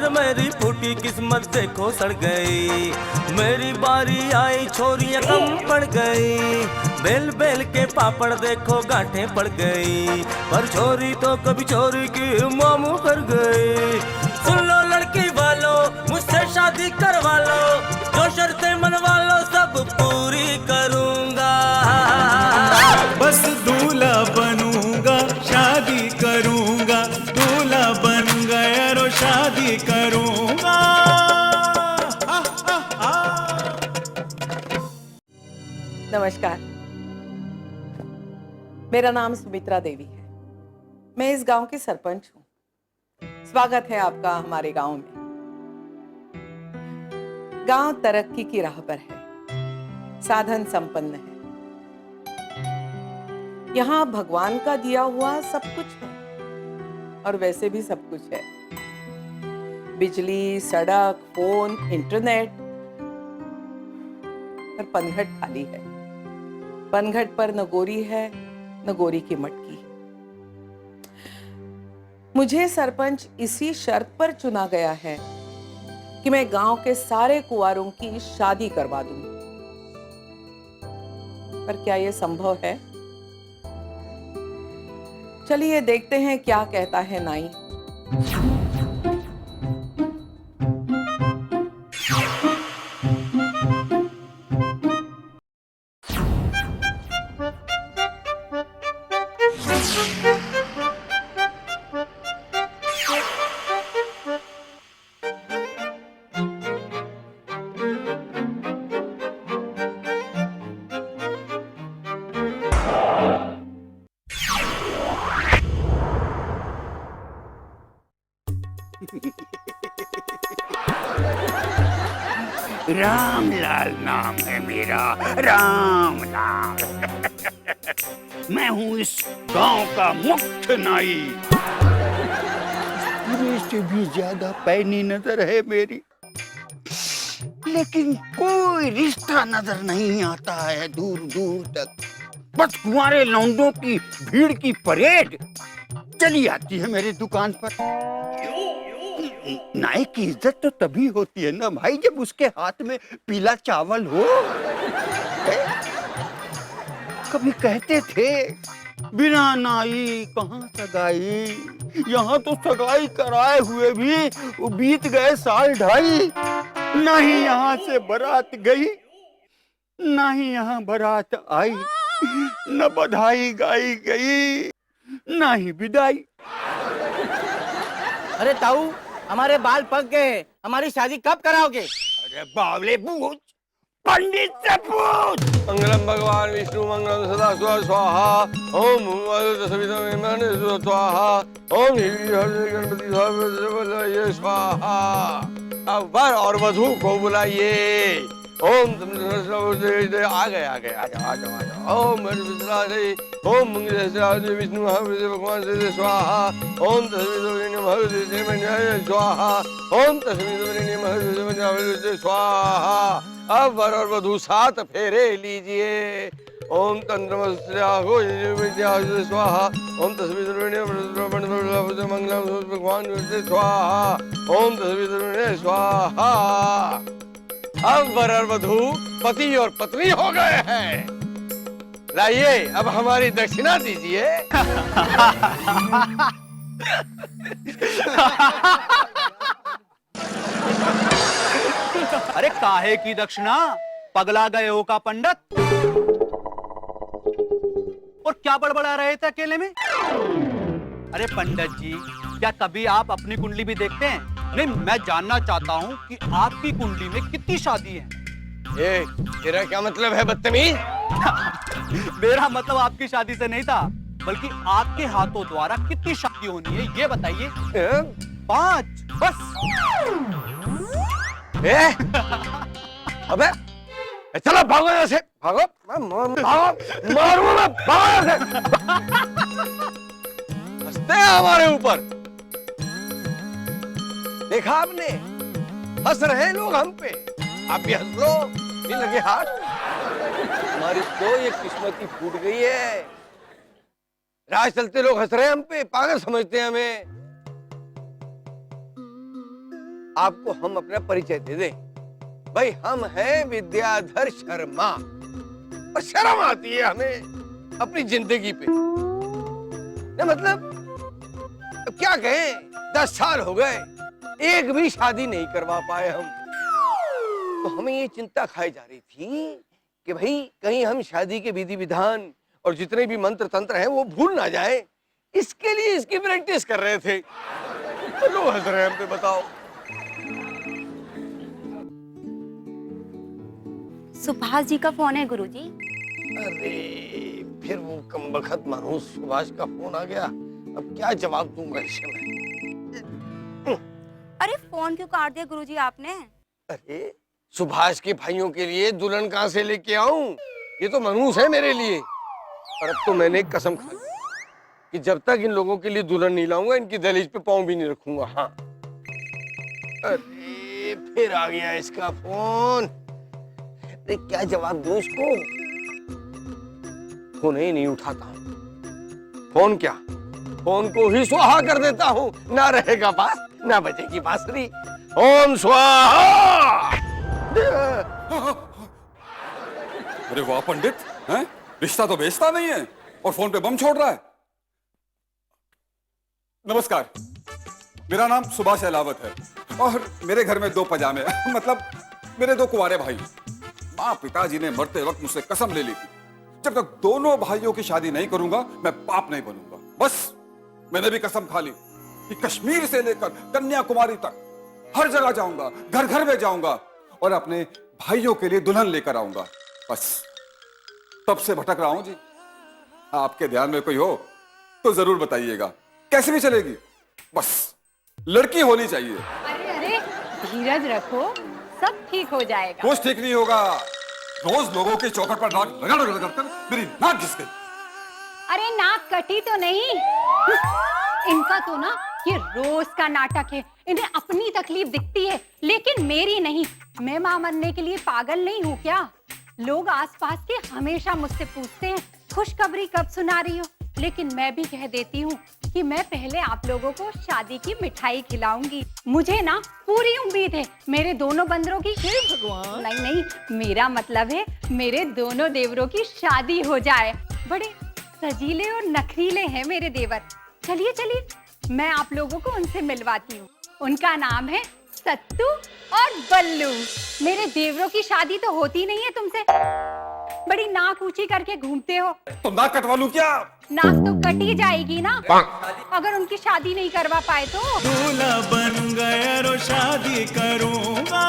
अरे मेरी फूटी किस्मत देखो सड़ गई, मेरी बारी आई छोरियां कम पड़ गई। बेल बेल के पापड़ देखो गांठें पड़ गई, पर छोरी तो कभी छोरी की मामू कर गई। सुन लो लड़की वालों, मुझसे शादी करवा लो, जो शर्तें मनवा लो सब पूरी करूंगा। बस दूल्हा बनूंगा, शादी करूंगा, दूल्हा बन गया रो शादी करूंगा। नमस्कार, मेरा नाम सुमित्रा देवी है। मैं इस गांव की सरपंच हूँ। स्वागत है आपका हमारे गांव में। गांव तरक्की की राह पर है, साधन संपन्न है। यहाँ भगवान का दिया हुआ सब कुछ है, और वैसे भी सब कुछ है। बिजली, सड़क, फोन, इंटरनेट। पर पनघट खाली है। पनघट पर न गोरी है, न गोरी की मटकी। मुझे सरपंच इसी शर्त पर चुना गया है कि मैं गांव के सारे कुंवारों की शादी करवा दूं। पर क्या यह संभव है? चलिए देखते हैं क्या कहता है नाई। रामलाल नाम है मेरा, रामलाल। मैं हूँ इस गांव का मुख्य नाई। मेरे से भी ज्यादा पैनी नजर है मेरी, लेकिन कोई रिश्ता नजर नहीं आता है दूर दूर तक। बस कुंवारे लौंडों की भीड़ की परेड चली आती है मेरी दुकान पर। नाई की इज्जत तो तभी होती है ना भाई, जब उसके हाथ में पीला चावल हो। कभी कहते थे बिना नाई कहाँ सगाई, यहाँ तो सगाई कराए हुए भी बीत गए साल ढाई। ना ही यहाँ से बारात गई, ना ही यहाँ बारात आई, न बधाई गाई गई, ना ही विदाई। अरे ताऊ, हमारे बाल पक गए, हमारी शादी कब कराओगे? अरे बावले पूछ, पंडित से पूछ। मंगलम भगवान विष्णु मंगलम सदा शिव स्वाहा। ओम स्वाहा। ओम गणपति स्वाहा। अब वर और वधू को बुलाइए। ओम आ गए आ जाओ। ओम ओम मंगल विष्णु भगवान से स्वाहा। ओम स्वाहा। ओम स्वाहा। अब वर और वधू 7 फेरे लीजिए। ओम तंत्रमस्या स्वाहा। ओम मंगलम भगवान से स्वाहा। ओम स्वाहा। अब वर और वधू पति और पत्नी हो गए हैं। लाइए अब हमारी दक्षिणा दीजिए। अरे काहे की दक्षिणा, पगला गए हो का पंडित? और क्या बड़बड़ा रहे थे अकेले में? अरे पंडित जी, क्या कभी आप अपनी कुंडली भी देखते हैं? नहीं, मैं जानना चाहता हूँ कि आपकी कुंडली में कितनी शादी है। तेरा क्या मतलब है बदतमीज? मेरा मतलब आपकी शादी से नहीं था, बल्कि आपके हाथों द्वारा कितनी शादी होनी है ये बताइए। 5 बस। अबे चलो भागो यहाँ से, भागो। भागो, मारूंगा मैं, भागो यहाँ से। हंसते हैं हमारे ऊपर, देखा आपने? हंस रहे हैं लोग हम पे, आप भी हंस लो। नहीं लगे हाथ? हमारी तो ये किस्मत ही फूट गई है। राह चलते लोग हंस रहे हैं हम पे, पागल समझते हैं हमें। आपको हम अपना परिचय दे दें। भाई हम हैं विद्याधर शर्मा, और शर्म आती है हमें अपनी जिंदगी पे। ना मतलब अब क्या कहें, 10 साल हो गए, एक भी शादी नहीं करवा पाए हम। तो हमें ये चिंता खाई जा रही थी कि भाई कहीं हम शादी के विधि विधान और जितने भी मंत्र तंत्र हैं वो भूल ना जाए। इसके लिए इसकी प्रैक्टिस कर रहे थे। तो लो हंस रहे हैं हम पे, बताओ। सुभाष जी का फोन है गुरुजी। अरे फिर वो कमबख्त मानूस सुभाष का फोन आ गया। अब क्या जवाब दूंगा इस समय? अरे फोन क्यों काट दिया गुरुजी आपने? अरे सुभाष के भाइयों के लिए दुल्हन कहाँ से लेके आऊं? ये तो मनूस है मेरे लिए। और अब तो मैंने एक कसम खा ली कि जब तक इन लोगों के लिए दुल्हन नहीं लाऊंगा, इनकी दहलीज पे पाँव भी नहीं रखूंगा। हाँ। अरे फिर आ गया इसका फोन। अरे क्या जवाब दूं इसको? फोन ही नहीं उठाता हूं। फोन क्या, फोन को ही स्वाहा कर देता हूं। ना रहेगा बास, ना बजेगी बांसुरी। ओम स्वाहा। अरे वाह पंडित, हैं? रिश्ता तो बेचता नहीं है और फोन पे बम छोड़ रहा है। नमस्कार, मेरा नाम सुभाष अहलावत है और मेरे घर में 2 पजामे मतलब मेरे 2 कुंवारे भाई। माँ पिताजी ने मरते वक्त मुझसे कसम ले ली थी, जब तक दोनों भाइयों की शादी नहीं करूंगा मैं बाप नहीं बनूंगा। बस मैंने भी कसम खा ली कि कश्मीर से लेकर कन्याकुमारी तक हर जगह जाऊंगा, घर घर में जाऊंगा और अपने भाइयों के लिए दुल्हन लेकर आऊंगा। बस तब से भटक रहा हूं जी। आपके ध्यान में कोई हो तो जरूर बताइएगा। कैसे भी चलेगी, बस लड़की होनी चाहिए। अरे अरे धीरज रखो, सब ठीक हो जाएगा। कुछ ठीक नहीं होगा। रोज लोगों के चौखट पर नाक रगड़ कर मेरी नाक घिस गई। अरे नाक कटी तो नहीं, इनका तो ना ये रोज का नाटक है। इन्हें अपनी तकलीफ दिखती है लेकिन मेरी नहीं। मैं मां बनने के लिए पागल नहीं हूँ क्या? लोग आसपास के हमेशा मुझसे पूछते हैं खुशखबरी कब सुना रही हो, लेकिन मैं भी कह देती हूँ कि मैं पहले आप लोगों को शादी की मिठाई खिलाऊंगी। मुझे ना पूरी उम्मीद है मेरे दोनों बंदरों की। भगवान नहीं नहीं, मेरा मतलब है मेरे दोनों देवरों की शादी हो जाए। बड़े सजीले और नखरीले हैं मेरे देवर। चलिए चलिए मैं आप लोगों को उनसे मिलवाती हूँ। उनका नाम है सत्तू और बल्लू। मेरे देवरों की शादी तो होती नहीं है तुमसे, बड़ी नाक ऊंची करके घूमते हो। तो नाक कटवा लूं क्या? नाक तो कटी जाएगी ना अगर उनकी शादी नहीं करवा पाए तो। दूल्हा बन गया रो शादी करूंगा।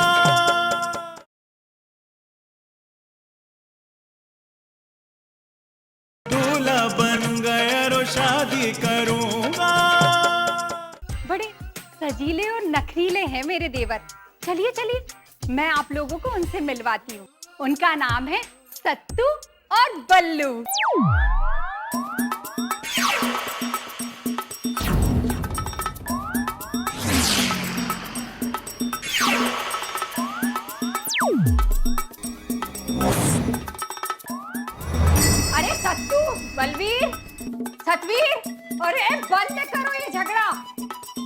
दूल्हा बन गया रो शादी करूंगा। बड़े सजीले और नखरीले हैं मेरे देवर। चलिए चलिए मैं आप लोगों को उनसे मिलवाती हूँ। उनका नाम है सत्तू और बल्लू। अरे सत्तू, बलवीर, सतवीर, अरे बंद करो ये झगड़ा।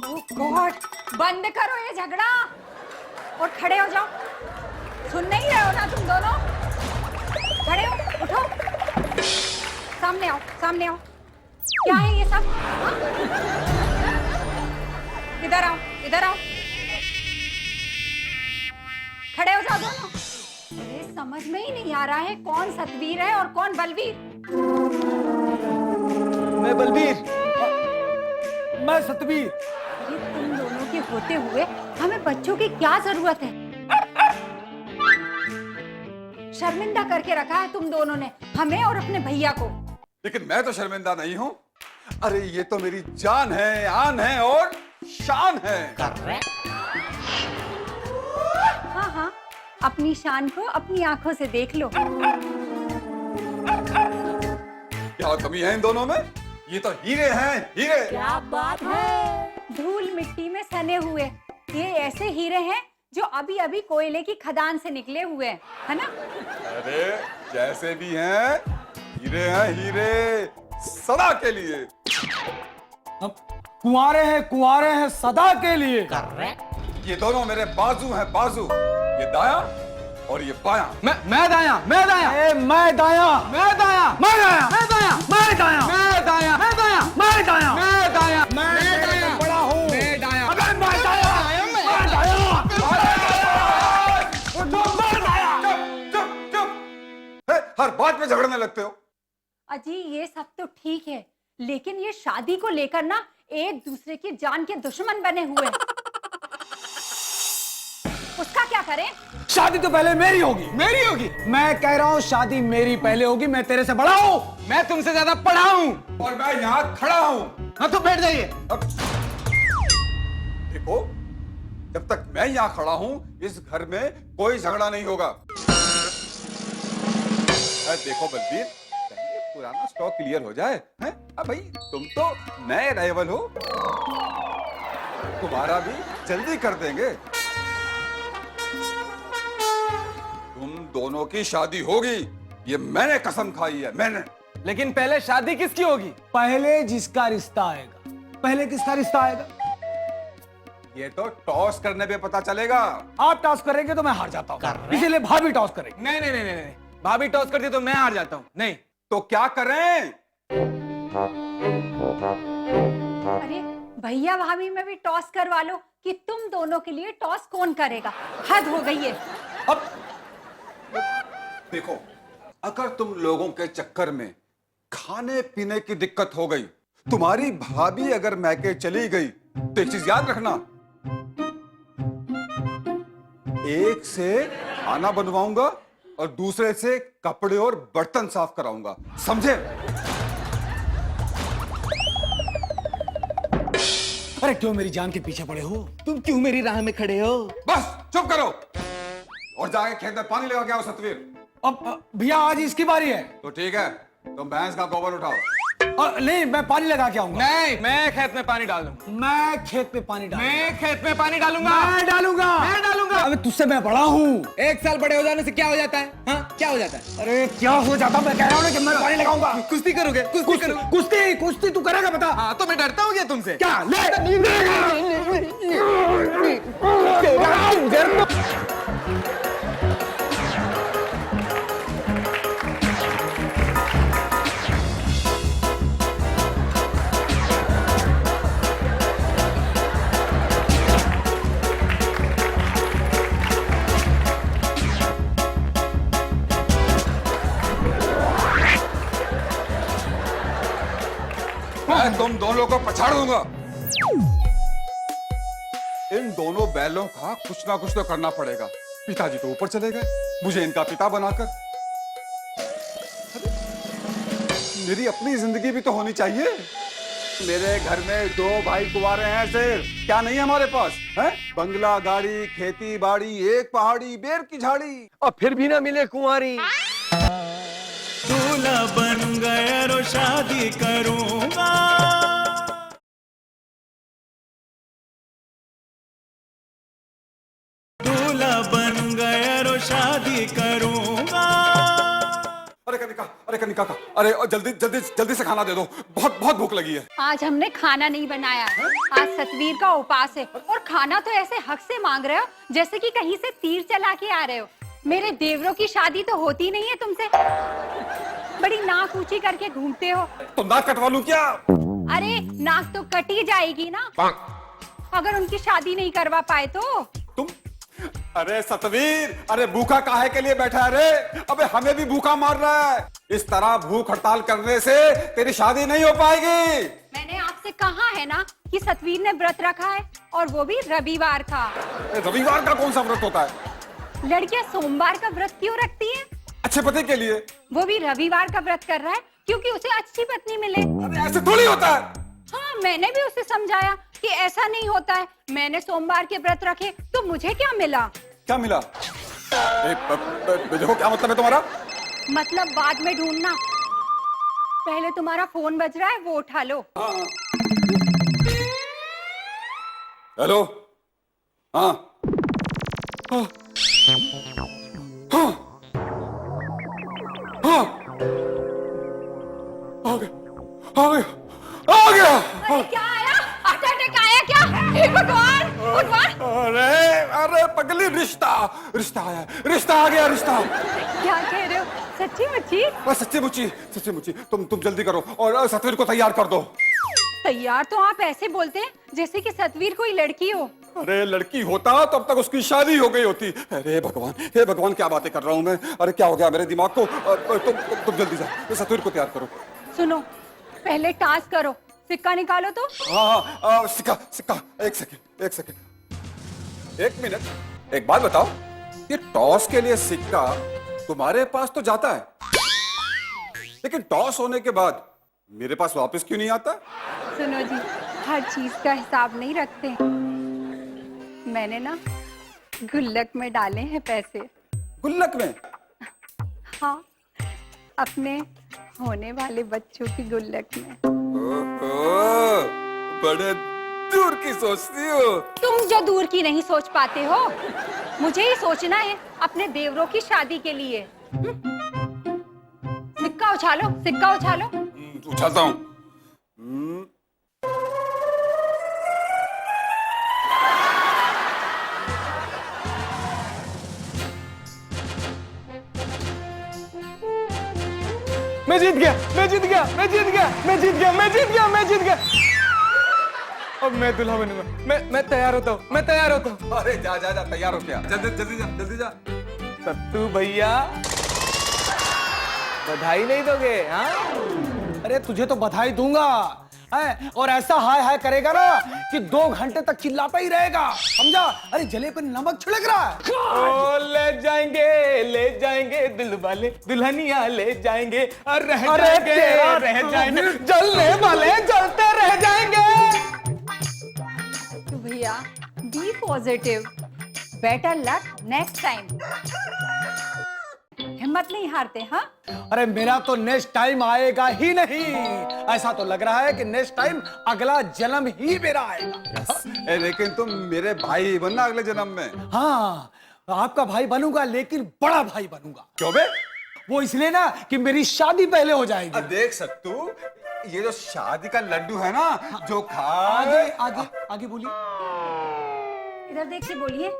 ओह गॉड, बंद करो ये झगड़ा और खड़े हो जाओ। सुन नहीं रहे हो ना तुम दोनों? खड़े हो, उठो, सामने आओ, सामने आओ। क्या है ये सब? हाँ? इधर आओ, इधर आओ, खड़े हो जाओ दोनों। अरे समझ में ही नहीं आ रहा है कौन सतवीर है और कौन बलवीर। मैं बलबीर, मैं सतवीर। अरे तुम दोनों के होते हुए हमें बच्चों की क्या जरूरत है? शर्मिंदा करके रखा है तुम दोनों ने हमें और अपने भैया को। लेकिन मैं तो शर्मिंदा नहीं हूं। अरे ये तो मेरी जान है, आन है और शान है। हाँ हाँ, अपनी शान को अपनी आंखों से देख लो। क्या कमी है इन दोनों में? ये तो हीरे हैं, हीरे। क्या बात है? धूल मिट्टी में सने हुए ये ऐसे हीरे हैं जो अभी अभी कोयले की खदान से निकले हुए हैं, है ना? अरे जैसे भी हैं, हीरे हैं, हीरे सदा के लिए। हम कुंवारे हैं सदा के लिए। ये दोनों मेरे बाजू हैं, बाजू। ये दाया और ये बाया। मैं दाया मैं दाया मैं दाया मैं दाया मैं दाया मैं दाया मैं दाया मैं दाया मैं दाया मैं दाया मैं दाया मैं दाया बड़ा हूँ मैं दाया अबे मैं दाया मैं दाया चुप चुप। हर बात में झगड़ने लगते हो। अजी ये सब तो ठीक है, लेकिन ये शादी को लेकर ना एक दूसरे की जान के दुश्मन बने हुए हैं। उसका क्या करें? शादी तो पहले मेरी होगी। मैं कह रहा हूँ शादी मेरी पहले होगी। मैं तेरे से बड़ा हूँ। मैं तुमसे ज्यादा पढ़ा हूँ। और मैं यहाँ खड़ा हूँ। हाँ तो बैठ जाइए। अब देखो, जब तक मैं यहाँ खड़ा हूँ इस घर में कोई झगड़ा नहीं होगा। देखो बलबीर, पहले पुराना स्टॉक क्लियर हो जाए। हैं? अब भाई तुम तो नए अराइवल हो, तुम्हारा भी जल्दी कर देंगे। तुम दोनों की शादी होगी, ये मैंने कसम खाई है, मैंने। लेकिन पहले शादी किसकी होगी? पहले जिसका रिश्ता आएगा। पहले किसका रिश्ता आएगा? ये तो टॉस करने पे पता चलेगा। आप टॉस करेंगे तो मैं हार जाता हूँ, इसीलिए भाभी टॉस करेंगे। नहीं नहीं नहीं नहीं, भाभी टॉस करती तो मैं हार जाता हूँ। नहीं तो क्या करें? अरे भैया भाभी में भी टॉस करवा लो कि तुम दोनों के लिए टॉस कौन करेगा। हद हो गई है। अब देखो, अगर तुम लोगों के चक्कर में खाने पीने की दिक्कत हो गई, तुम्हारी भाभी अगर मैके चली गई, तो एक चीज याद रखना, एक से खाना बनवाऊंगा और दूसरे से कपड़े और बर्तन साफ कराऊंगा, समझे? अरे क्यों मेरी जान के पीछे पड़े हो? तुम क्यों मेरी राह में खड़े हो? बस चुप करो और जाके खेत में पानी लगा के आओ सतवीर। अब भैया आज इसकी बारी है। तो ठीक है, तुम भैंस का गोबर उठाओ। नहीं, मैं पानी लगा के आऊंगा। नहीं, मैं खेत में पानी डाल दूंगा। मैं खेत में पानी डालूंगा। मैं खेत में पानी डालूंगा। मैं डालूंगा। मैं डालूंगा। अबे तुझसे मैं बड़ा हूँ। 1 साल बड़े हो जाने से क्या हो जाता है? हाँ क्या हो जाता है? अरे क्या हो जाता? मैं कह रहा हूँ ना कि मैं पानी लगाऊंगा। कुश्ती करोगे? कुश्ती करोगे? कुश्ती तू करेगा? बता। हाँ तो मैं डरता हूँ क्या तुमसे? क्या ले? मैं तुम दोनों को पछाड़ दूंगा। इन दोनों बैलों का कुछ ना कुछ तो करना पड़ेगा। पिताजी तो ऊपर चले गए, मुझे इनका पिता बनाकर। मेरी अपनी जिंदगी भी तो होनी चाहिए। मेरे घर में 2 भाई कुंवारे हैं सिर्फ, क्या नहीं है हमारे पास? है बंगला, गाड़ी, खेती बाड़ी, एक पहाड़ी, बेर की झाड़ी, और फिर भी ना मिले कुंवारी। दूल्हा बन गया रो शादी करूंगा। दूल्हा बन गया रो शादी करूंगा। अरे कनिका का, अरे जल्दी जल्दी जल्दी से खाना दे दो, बहुत बहुत भूख लगी है। आज हमने खाना नहीं बनाया है। आज सतवीर का उपास है और खाना तो ऐसे हक से मांग रहे हो जैसे कि कहीं से तीर चला के आ रहे हो। मेरे देवरों की शादी तो होती नहीं है तुमसे। बड़ी नाक ऊंची करके घूमते हो। तो नाक कटवा लूं क्या? अरे नाक तो कटी जाएगी ना अगर उनकी शादी नहीं करवा पाए तो। तुम, अरे सतवीर, अरे भूखा काहे के लिए बैठा है रे? अबे हमें भी भूखा मार रहा है। इस तरह भूख हड़ताल करने से तेरी शादी नहीं हो पाएगी। मैंने आपसे कहा है ना कि सतवीर ने व्रत रखा है और वो भी रविवार का। रविवार का कौन सा व्रत होता है? लड़कियां सोमवार का व्रत क्यों रखती है? अच्छे पति के लिए। वो भी रविवार का व्रत कर रहा है क्योंकि उसे अच्छी पत्नी मिले। अरे ऐसे थोड़ी होता है। हाँ मैंने भी उसे समझाया कि ऐसा नहीं होता है। मैंने सोमवार के व्रत रखे तो मुझे क्या मिला? क्या मिला? देखो क्या मतलब है तुम्हारा? मतलब बाद में ढूंढना। पहले तुम्हारा फोन बज रहा है, वो उठा लो। हेलो। हाँ हाँ हाँ हाँ, आ गया आ गया आ गया। अरे क्या आया? हार्ट अटैक आया क्या? हे भगवान, भगवान। अरे रिश्ता रिश्ता आया, रिश्ता आ गया, रिश्ता। क्या कह रहे हो? सच्ची मुच्ची? बस सच्ची मुच्ची तुम जल्दी करो और सतवीर को तैयार कर दो। तैयार तो आप ऐसे बोलते हैं जैसे कि सतवीर कोई लड़की हो। अरे लड़की होता तो अब तक उसकी शादी हो गई होती। अरे हे भगवान क्या बातें कर रहा हूँ मैं। अरे क्या हो गया मेरे दिमाग को। तुम जल्दी जाओ, सतवीर को तैयार करो। सुनो, पहले टास्क करो, सिक्का निकालो तो। हाँ, सिक्का एक सेकंड, एक मिनट। एक बात बताओ, ये टॉस के लिए सिक्का तुम्हारे पास तो जाता है, लेकिन टॉस होने के बाद मेरे पास वापस क्यों नहीं आता? सुनो जी, हर चीज का हिसाब नहीं रखते। मैंने ना गुल्लक में डाले हैं पैसे। गुल्लक में? हाँ, अपने होने वाले बच्चों की गुल्लक में। ओहो, बड़े दूर की सोचती हो तुम जो दूर की नहीं सोच पाते हो, मुझे ही सोचना है अपने देवरों की शादी के लिए। सिक्का उछालो, सिक्का उछालो। उछालता हूँ। मैं जीत गया। अब मैं दूल्हा बनूंगा। मैं तैयार होता हूँ। अरे जा तैयार हो क्या? जल्दी जा। सत्तू भैया, बधाई नहीं दोगे? हाँ, अरे तुझे तो बधाई दूंगा है, और ऐसा हाय हाय करेगा ना कि 2 घंटे तक चिल्लाता ही रहेगा, समझा? अरे जले पर नमक छिड़क रहा है। ओ, ले जाएंगे दिल वाले, दुल्हनिया ले जाएंगे, और रह जाएंगे जलने वाले जलते रह जाएंगे। तो भैया, be positive, better luck next time. हिम्मत नहीं हारते। हाँ, अरे मेरा तो नेक्स्ट टाइम आएगा ही नहीं। ऐसा तो लग रहा है कि नेक्स्ट टाइम अगला जन्म ही मेरा आएगा। लेकिन तुम मेरे भाई बनना अगले जन्म में। हाँ, आपका भाई बनूंगा, लेकिन बड़ा भाई बनूंगा। क्यों बे? वो इसलिए ना कि मेरी शादी पहले हो जाएगी। देख सकतू, ये जो शादी का लड्डू है ना, जो आगे बोलिए। इधर देख के बोलिए।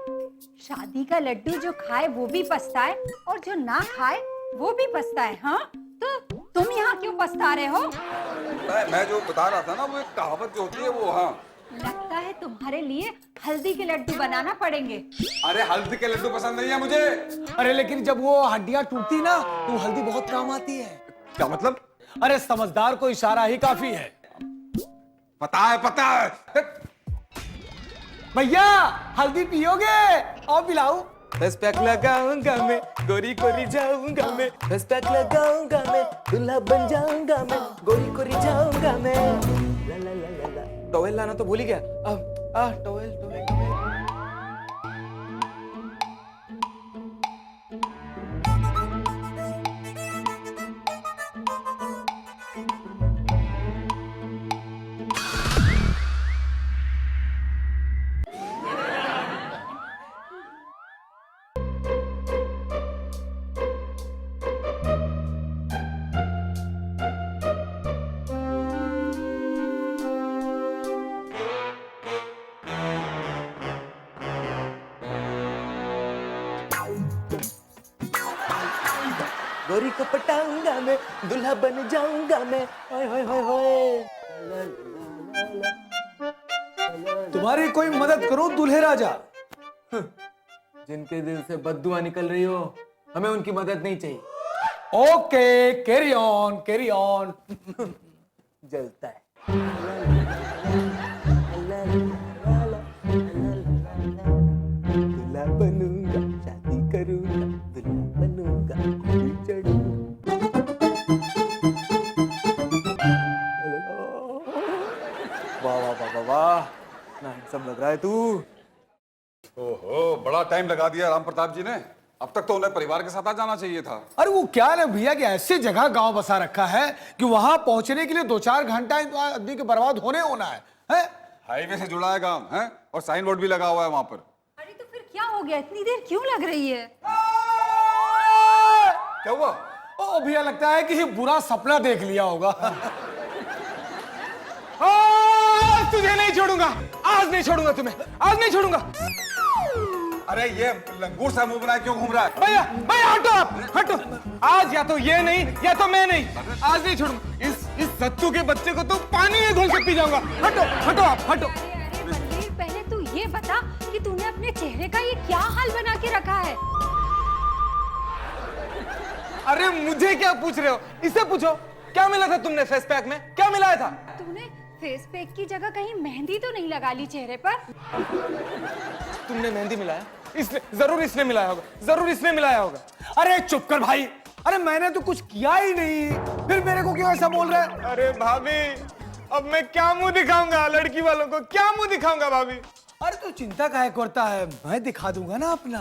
शादी का लड्डू जो खाए वो भी पछताए, और जो ना खाए वो भी पछताए। हाँ, तो तुम यहाँ क्यों पछता रहे हो? मैं जो बता रहा था ना, वो एक कहावत जो होती है वो। हाँ, लगता है तुम्हारे लिए हल्दी के लड्डू बनाना पड़ेंगे। अरे हल्दी के लड्डू पसंद नहीं है मुझे। अरे लेकिन जब वो हड्डियां टूटती ना, तो हल्दी बहुत काम आती है। क्या मतलब? अरे समझदार को इशारा ही काफी है। पता है। भैया, हल्दी पियोगे? और पिलाऊं? 10 पैक लगाऊंगा मैं, गोरी गोरी जाऊंगा मैं। 10 पैक लगाऊंगा मैं, दूल्हा बन जाऊंगा मैं, गोरी गोरी जाऊंगा मैं। ला ला ला ला ला। टॉवेल लाना तो भूल ही गया। टॉवेल। गोरी को पटाऊंगा मैं, दूल्हा बन जाऊंगा मैं। ओए होए होए होए। तुम्हारी कोई मदद करो दूल्हे राजा। जिनके दिल से बद्दुआ निकल रही हो, हमें उनकी मदद नहीं चाहिए। Okay, carry on. जलता है। दूल्हा बनूंगा, शादी करूंगा, दूल्हा बनूंगा, घोड़ी चढ़ूंगा। वाह, ना सब लग रहा है तू। ओहो, बड़ा टाइम लगा दिया राम प्रताप जी ने। अब तक तो उन्हें परिवार के साथ आ जाना चाहिए था। अरे वो क्या है भैया कि ऐसी जगह गांव बसा रखा है कि वहां पहुंचने के लिए 2-4 घंटा आदमी के बर्बाद होना है? हाईवे से जुड़ा है गांव है, और साइन बोर्ड भी लगा हुआ है वहां पर। अरे तो फिर क्या हो गया? इतनी देर क्यों लग रही है? क्या हुआ? ओ भैया, लगता है कि बुरा सपना देख लिया होगा। तुझे नहीं छोड़ूंगा, आज नहीं छोड़ूंगा तुम्हें, आज नहीं छोड़ूंगा। अरे ये लंगूर सा मुंह बनाए क्यों घूम रहा है? भैया भैया हटो आप, हटो। आज या तो ये नहीं या तो मैं नहीं, आज नहीं छोड़ूंगा। इस सत्तू के बच्चे को तो पानी में घोल के पी जाऊंगा। हटो हटो आप, हटो। अरे बलवीर, पहले तू ये बता कि तूने अपने चेहरे का ये क्या हाल बना के रखा है? अरे मुझे क्या पूछ रहे हो, इससे पूछो। क्या मिला था तुमने फेस पैक में, क्या मिलाया था? तूने फेस पैक की जगह कहीं मेहंदी तो नहीं लगा ली चेहरे पर? तुमने मेहंदी मिलाया? इसने जरूर इसने मिलाया होगा, जरूर इसने मिलाया होगा। अरे चुप कर भाई, अरे मैंने तो कुछ किया ही नहीं, फिर मेरे को क्यों ऐसा बोल रहा है? अरे भाभी, अब मैं क्या मुंह दिखाऊंगा लड़की वालों को, क्या मुंह दिखाऊंगा भाभी? अरे तू चिंता काहे करता है, मैं दिखा दूंगा ना अपना।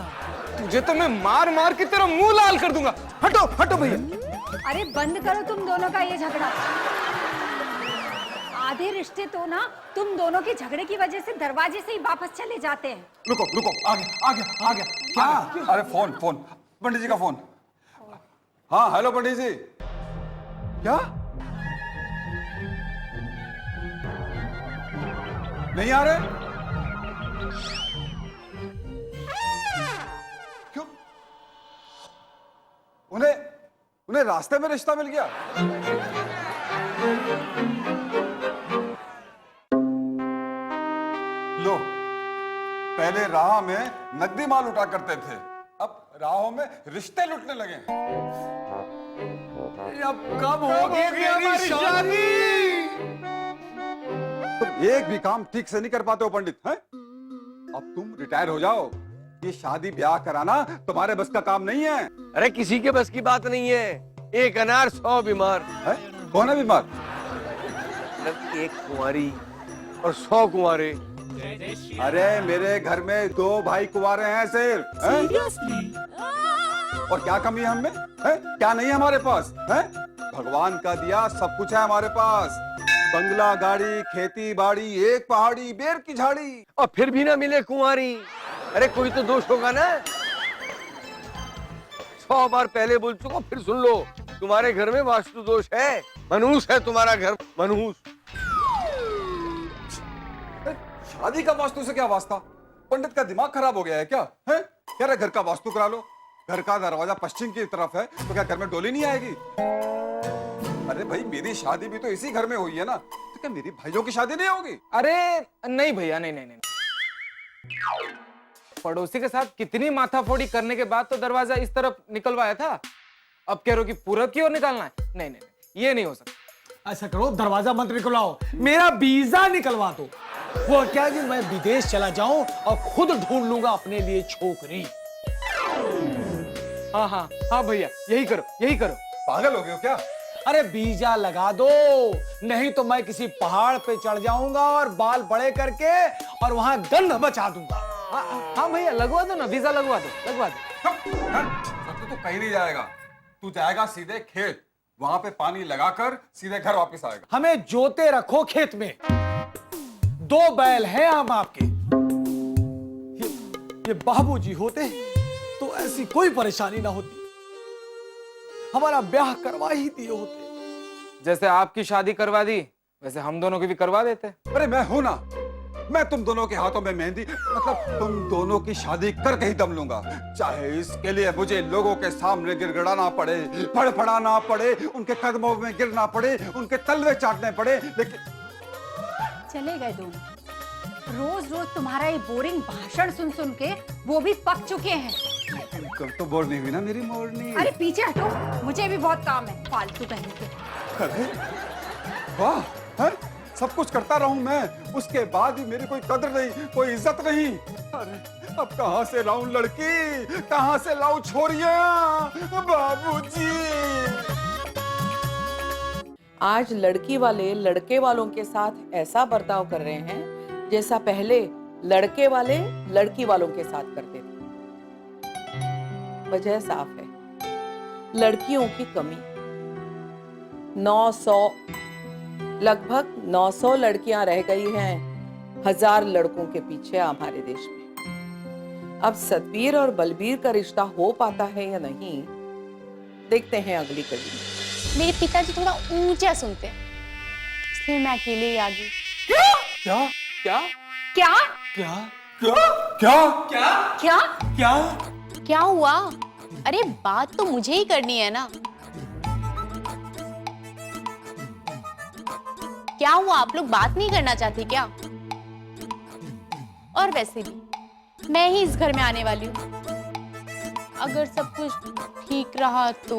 तुझे तो मैं मार मार के तेरा मुंह लाल कर दूंगा। हटो हटो भैया। अरे बंद करो तुम दोनों का ये झगड़ा। आधे रिश्ते तो ना तुम दोनों के झगड़े की वजह से दरवाजे से ही वापस चले जाते हैं। रुको रुको, आ गया। क्या? अरे फोन पंडित जी का फोन। हाँ हेलो पंडित जी। क्या नहीं आ रहे? क्यों? उन्हें रास्ते में रिश्ता मिल गया? लो, पहले राह में नकदी माल उठा करते थे, अब राहों में रिश्ते लुटने लगे। अब कब होगी हमारी शादी? तुम एक भी काम ठीक से नहीं कर पाते हो पंडित, हैं? अब तुम रिटायर हो जाओ, ये शादी ब्याह कराना तुम्हारे बस का काम नहीं है। अरे किसी के बस की बात नहीं है, एक अनार 100 बीमार है? कौन है बीमार? एक कुंवारी और 100 कुंवारे। अरे मेरे घर में 2 भाई कुंवारे हैं सिर्फ, हैं? और क्या कमी है हमें, है? क्या नहीं है हमारे पास, है? भगवान का दिया सब कुछ है हमारे पास, बंगला, गाड़ी, खेती बाड़ी, एक पहाड़ी, बेर की झाड़ी। और फिर भी ना मिले कुंवारी। अरे कोई तो दोष होगा ना। 100 बार पहले बोल चुका, फिर सुन लो, तुम्हारे घर में वास्तु दोष है, मनहूस है तुम्हारा घर, मनहूस। शादी का वास्तु से क्या वास्ता? पंडित का दिमाग खराब हो गया है क्या, है? कह रहे घर का वास्तु करा लो, घर का दरवाजा पश्चिम की तरफ है तो क्या घर में डोली नहीं आएगी? अरे भाई मेरी शादी भी तो इसी घर में हुई है ना, तो क्या मेरी भाइयों की शादी नहीं होगी? अरे नहीं भैया, नहीं। पड़ोसी के साथ कितनी माथाफोड़ी करने के बाद तो दरवाजा इस तरफ निकलवाया था, अब कह रहे हो कि पूरब की ओर निकालना है? नहीं, ये नहीं हो सकता। ऐसा करो, दरवाजा मत निकलवाओ, मेरा वीजा निकलवा दो। वो क्या कि मैं विदेश चला जाऊं और खुद ढूंढ लूंगा अपने लिए छोकरी। हाँ भैया, यही करो। पागल हो गए हो क्या? अरे वीजा लगा दो, नहीं तो मैं किसी पहाड़ पे चढ़ जाऊंगा और बाल बड़े करके और वहां गंध मचा दूंगा। हाँ भैया, लगवा दो ना, वीजा लगवा दो। तो कहीं नहीं जाएगा, तू जाएगा सीधे खेत, वहां पे पानी लगाकर सीधे घर वापस आएगा। हमें जोते रखो खेत में, 2 बैल हैं हम आपके। ये बाबूजी होते तो ऐसी कोई परेशानी ना होती, हमारा ब्याह करवा ही दिए होते। जैसे आपकी शादी करवा दी, वैसे हम दोनों की भी करवा देते। अरे मैं हूं ना, मैं तुम दोनों के हाथों में मेहंदी, मतलब तुम दोनों की शादी करके ही दम लूंगा, चाहे इसके लिए मुझे लोगों के सामने गिड़गिड़ाना पड़े, फड़फड़ाना पड़े, उनके कदमों में गिरना पड़े, उनके तलवे चाटने पड़े, लेकिन चले गए दोनों। रोज रोज तुम्हारा ये बोरिंग भाषण सुन सुन के वो भी पक चुके हैं। तुम तो बोर नहीं हुई ना मेरी मोरनी? अरे पीछे हटो, मुझे भी बहुत काम है फालतू कहने के। अरे वाह, है? सब कुछ करता रहूं मैं, उसके बाद भी मेरी कोई कदर नहीं, कोई इज्जत नहीं। अरे अब कहां से लाऊं लड़की, कहां से लाऊं छोरियां? बाबूजी, आज लड़की वाले लड़के वालों के साथ ऐसा बर्ताव कर रहे हैं जैसा पहले लड़के वाले लड़की वालों के साथ करते थे। वजह साफ है, लड़कियों की कमी। 900, लगभग 900 लड़कियां रह गई हैं 1000 लड़कों के पीछे हमारे देश में। अब सतवीर और बलबीर का रिश्ता हो पाता है या नहीं, देखते हैं अगली कड़ी में। मेरे पिताजी थोड़ा ऊंचा सुनते हैं, इसलिए मैं अकेले ही आ गई। क्या? क्या? क्या? क्या हुआ? अरे बात तो मुझे ही करनी है ना। क्या हुआ, आप लोग बात नहीं करना चाहते क्या? और वैसे भी मैं ही इस घर में आने वाली हूँ, अगर सब कुछ ठीक रहा तो।